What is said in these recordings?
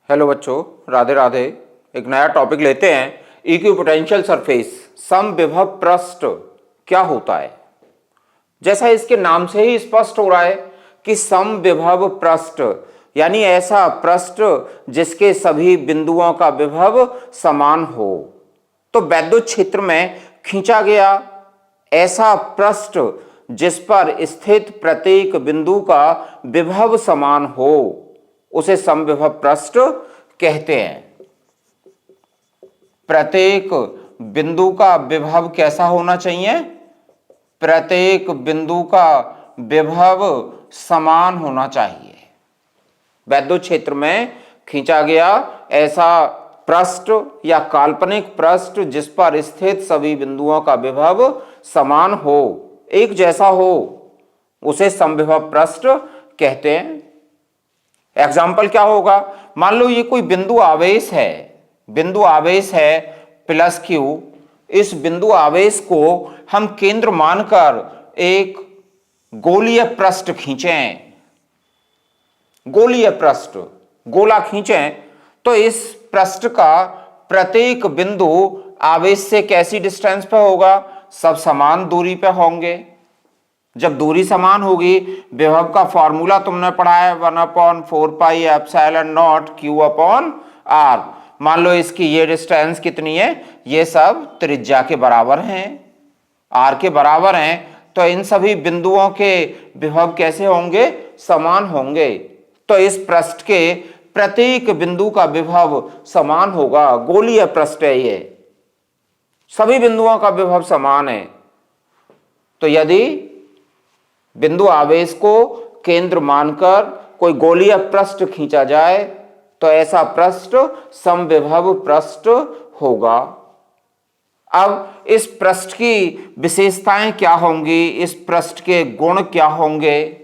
Hello बच्चों, राधे राधे। एक नया टॉपिक लेते हैं। इक्विपोटेंशियल सरफेस, समविभव पृष्ठ क्या होता है। जैसा इसके नाम से ही स्पष्ट हो रहा है कि समविभव पृष्ठ यानी ऐसा पृष्ठ जिसके सभी बिंदुओं का विभव समान हो। तो वैद्युत क्षेत्र में खींचा गया ऐसा पृष्ठ जिस पर स्थित प्रत्येक बिंदु का विभव समान हो उसे समविभव पृष्ठ कहते हैं। प्रत्येक बिंदु का विभव कैसा होना चाहिए? प्रत्येक बिंदु का विभव समान होना चाहिए। वैद्युत क्षेत्र में खींचा गया ऐसा पृष्ठ या काल्पनिक पृष्ठ जिस पर स्थित सभी बिंदुओं का विभव समान हो, एक जैसा हो, उसे समविभव पृष्ठ कहते हैं। एग्जाम्पल क्या होगा? मान लो ये कोई बिंदु आवेश है प्लस क्यू। इस बिंदु आवेश को हम केंद्र मानकर एक गोलीय पृष्ठ खींचें, गोलीय पृष्ठ, गोला खींचें, तो इस पृष्ठ का प्रत्येक बिंदु आवेश से कैसी डिस्टेंस पे होगा? सब समान दूरी पे होंगे। जब दूरी समान होगी, विभव का फॉर्मूला तुमने पढ़ा है 1/4πε0 Q/r। मान लो इसकी ये डिस्टेंस कितनी है? ये सब त्रिज्या के बराबर हैं, r के बराबर हैं। तो इन सभी बिंदुओं के विभव कैसे होंगे? समान होंगे। तो इस पृष्ठ के प्रत्येक बिंदु का विभव समान होगा। गोलीय पृष्ठ है ये, सभी बिंदुओं का विभव समान है। तो यदि बिंदु आवेश को केंद्र मानकर कोई गोलीय पृष्ठ खींचा जाए तो ऐसा पृष्ठ समविभव पृष्ठ होगा। अब इस पृष्ठ की विशेषताएं क्या होंगी? इस पृष्ठ के गुण क्या होंगे?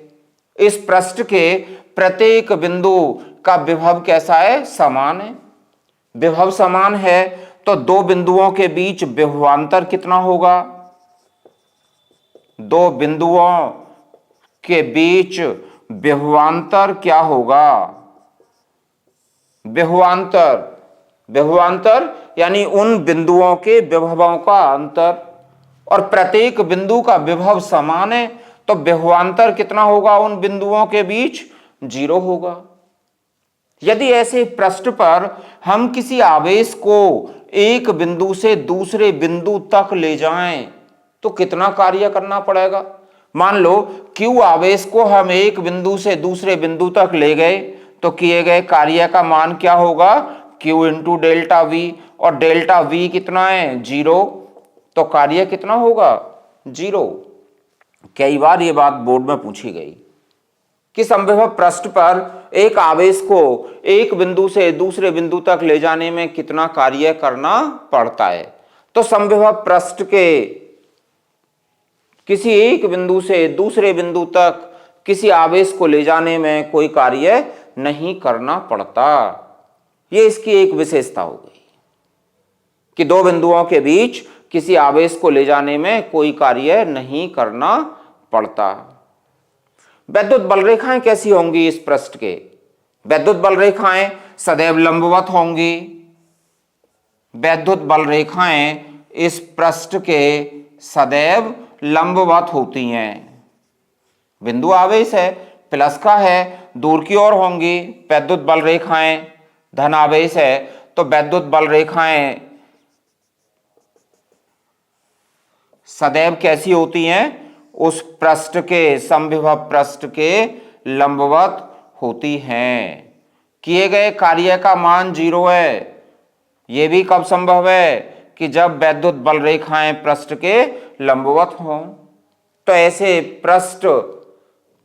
इस पृष्ठ के प्रत्येक बिंदु का विभव कैसा है? समान है। विभव समान है तो दो बिंदुओं के बीच विभवांतर कितना होगा? दो बिंदुओं के बीच विभवांतर क्या होगा? विभवांतर यानी उन बिंदुओं के विभवों का अंतर। और प्रत्येक बिंदु का विभव समान है तो विभवांतर कितना होगा? उन बिंदुओं के बीच 0 होगा। यदि ऐसे पृष्ठ पर हम किसी आवेश को एक बिंदु से दूसरे बिंदु तक ले जाएं तो कितना कार्य करना पड़ेगा? मान लो Q आवेश को हम एक बिंदु से दूसरे बिंदु तक ले गए तो किए गए कार्य का मान क्या होगा? Q इंटू डेल्टा V, और डेल्टा V कितना है? 0। तो कार्य कितना होगा? 0। कई बार ये बात बोर्ड में पूछी गई कि समविभव पृष्ठ पर एक आवेश को एक बिंदु से दूसरे बिंदु तक ले जाने में कितना कार्य करना पड़ता है। तो समविभव पृष्ठ के किसी एक बिंदु से दूसरे बिंदु तक किसी आवेश को ले जाने में कोई कार्य नहीं करना पड़ता। यह इसकी एक विशेषता हो गई कि दो बिंदुओं के बीच किसी आवेश को ले जाने में कोई कार्य नहीं करना पड़ता। वैद्युत बल रेखाएं कैसी होंगी इस पृष्ठ के? वैद्युत बल रेखाएं सदैव लंबवत होंगी। वैद्युत बल रेखाएं इस पृष्ठ के सदैव लंबवत होती हैं। बिंदु आवेश है, प्लस का है, दूर की ओर होंगी। वैद्युत बल रेखाएं धन आवेश है तो वैद्युत बल रेखाएं सदैव कैसी होती हैं? उस पृष्ठ के, समविभव पृष्ठ के लंबवत होती हैं। किए गए कार्य का मान 0 है। यह भी कब संभव है? कि जब वैद्युत बल रेखाएं पृष्ठ के लंबवत हों। तो ऐसे पृष्ठ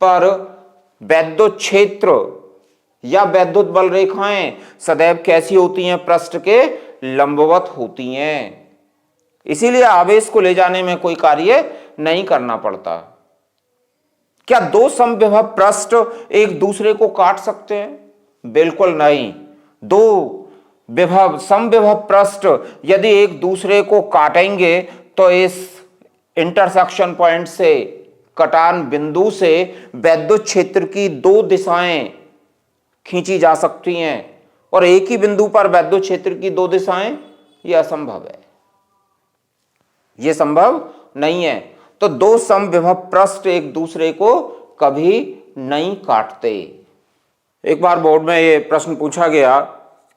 पर वैद्युत क्षेत्र या वैद्युत बल रेखाएं सदैव कैसी होती हैं? पृष्ठ के लंबवत होती हैं। इसीलिए आवेश को ले जाने में कोई कार्य नहीं करना पड़ता। क्या दो समविभव पृष्ठ एक दूसरे को काट सकते हैं? बिल्कुल नहीं। दो समविभव पृष्ठ यदि एक दूसरे को काटेंगे तो इस इंटरसेक्शन पॉइंट से, कटान बिंदु से वैद्युत क्षेत्र की दो दिशाएं खींची जा सकती हैं और एक ही बिंदु पर वैद्युत क्षेत्र की दो दिशाएं, यह असंभव है, यह संभव नहीं है। तो दो समविभव पृष्ठ एक दूसरे को कभी नहीं काटते। एक बार बोर्ड में यह प्रश्न पूछा गया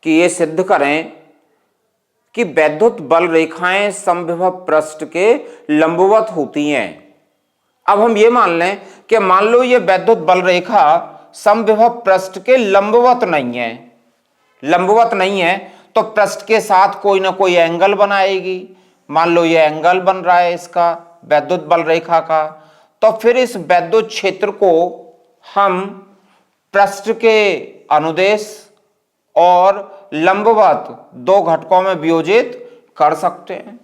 कि यह सिद्ध करें कि वैद्युत बल रेखाएं समविभव पृष्ठ के लंबवत होती हैं। अब हम ये मान लें कि मान लो ये वैद्युत बल रेखा समविभव पृष्ठ के लंबवत नहीं है, लंबवत नहीं है तो पृष्ठ के साथ कोई ना कोई एंगल बनाएगी। मान लो ये एंगल बन रहा है इसका वैद्युत बल रेखा का, तो फिर इस वैद्युत क्षेत्र को हम पृष्ठ के अनुदेश और लंबवत दो घटकों में वियोजित कर सकते हैं।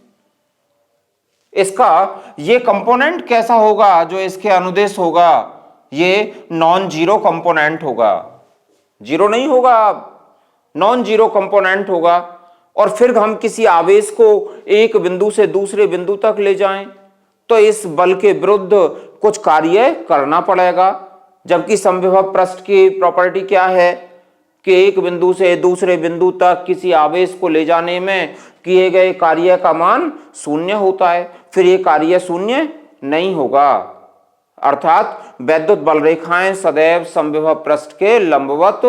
इसका ये कंपोनेंट कैसा होगा जो इसके अनुदेश होगा, ये नॉन जीरो कंपोनेंट होगा, जीरो नहीं होगा, नॉन जीरो कंपोनेंट होगा। और फिर हम किसी आवेश को एक बिंदु से दूसरे बिंदु तक ले जाएं तो इस बल के विरुद्ध कुछ कार्य करना पड़ेगा, जबकि समविभव पृष्ठ की प्रॉपर्टी क्या है कि एक बिंदु से दूसरे बिंदु तक किसी आवेश को ले जाने में किए गए कार्य का मान शून्य होता है। फिर ये कार्य शून्य नहीं होगा, अर्थात वैद्युत बल रेखाएं सदैव समविभव पृष्ठ के लंबवत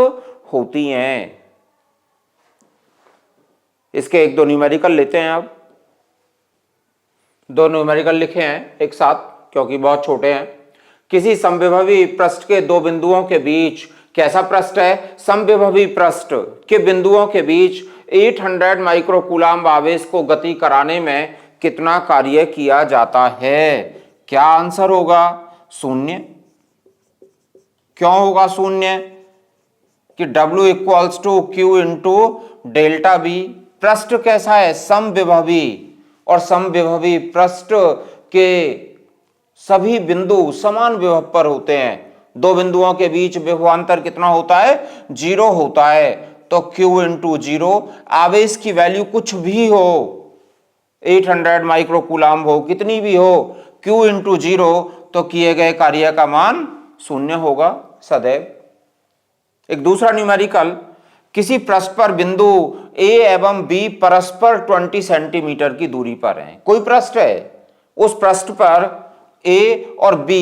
होती हैं। इसके एक दो न्यूमेरिकल लेते हैं। अब दो न्यूमेरिकल लिखे हैं एक साथ क्योंकि बहुत छोटे हैं। किसी समविभवी पृष्ठ के दो बिंदुओं के बीच, कैसा पृष्ठ है, समविभवी पृष्ठ के बिंदुओं के बीच 800 माइक्रोकूलाम्ब आवेश को गति कराने में कितना कार्य किया जाता है? क्या आंसर होगा? शून्य। क्यों होगा शून्य? कि W equals to Q into delta B. पृष्ठ कैसा है? समविभवी, और समविभवी पृष्ठ के सभी बिंदु समान विभव पर होते हैं। दो बिंदुओं के बीच विभवांतर कितना होता है? 0 होता है। तो Q इंटू 0, आवेश की वैल्यू कुछ भी हो, 800 माइक्रोकूलाम्ब हो, कितनी भी हो, Q इंटू 0, तो किए गए कार्य का मान शून्य होगा सदैव। एक दूसरा न्यूमेरिकल, किसी पृष्ठ पर बिंदु A एवं B परस्पर 20 सेंटीमीटर की दूरी पर हैं। कोई पृष्ठ है, उस पृष्ठ पर A और B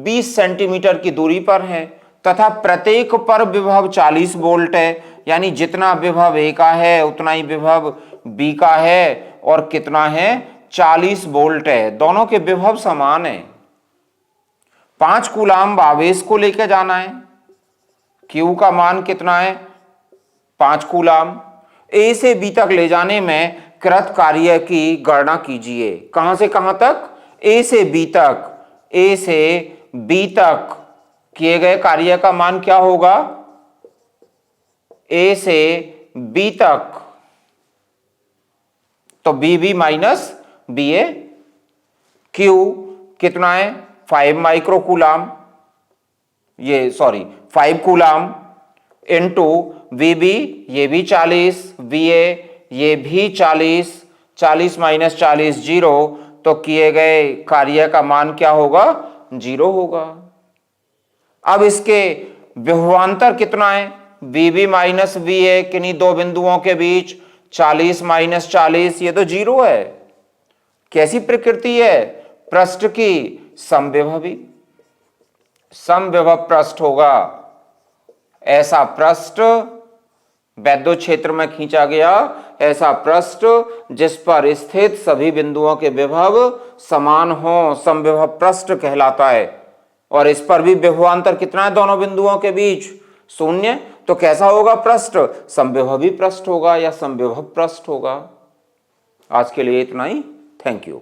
20 सेंटीमीटर की दूरी पर हैं तथा प्रत्येक पर विभव 40 वोल्ट है, यानी जितना विभव A का है उतना ही विभव B का है, और कितना है? 40 वोल्ट है। दोनों के विभव समान है। 5 कूलाम्ब आवेश को लेकर जाना है। Q का मान कितना है? 5 कूलाम्ब। A से B तक ले जाने में कृत कार्य की गणना कीजिए। कहां से कहां तक? A से B तक। A से B तक किए गए कार्य का मान क्या होगा? A से B तक तो BB माइनस BA। Q कितना है? 5 माइक्रोकूलाम्ब, ये सॉरी 5 कूलाम्ब इंटू VB, ये भी 40, VA ये भी 40, 40 माइनस 40 0, तो किए गए कार्य का मान क्या होगा? 0 होगा। अब इसके विभवांतर कितना है? VB माइनस VA, किन्हीं दो बिंदुओं के बीच 40 माइनस 40, ये तो 0 है। कैसी प्रकृति है पृष्ठ की? समविभवी, समविभव पृष्ठ होगा। ऐसा पृष्ठ वैद्युत क्षेत्र में खींचा गया, ऐसा पृष्ठ जिस पर स्थित सभी बिंदुओं के विभव समान हो, समविभव पृष्ठ कहलाता है। और इस पर भी विभवांतर कितना है दोनों बिंदुओं के बीच? शून्य। तो कैसा होगा पृष्ठ? समविभवी पृष्ठ होगा या समविभव पृष्ठ होगा। आज के लिए इतना ही। Thank you.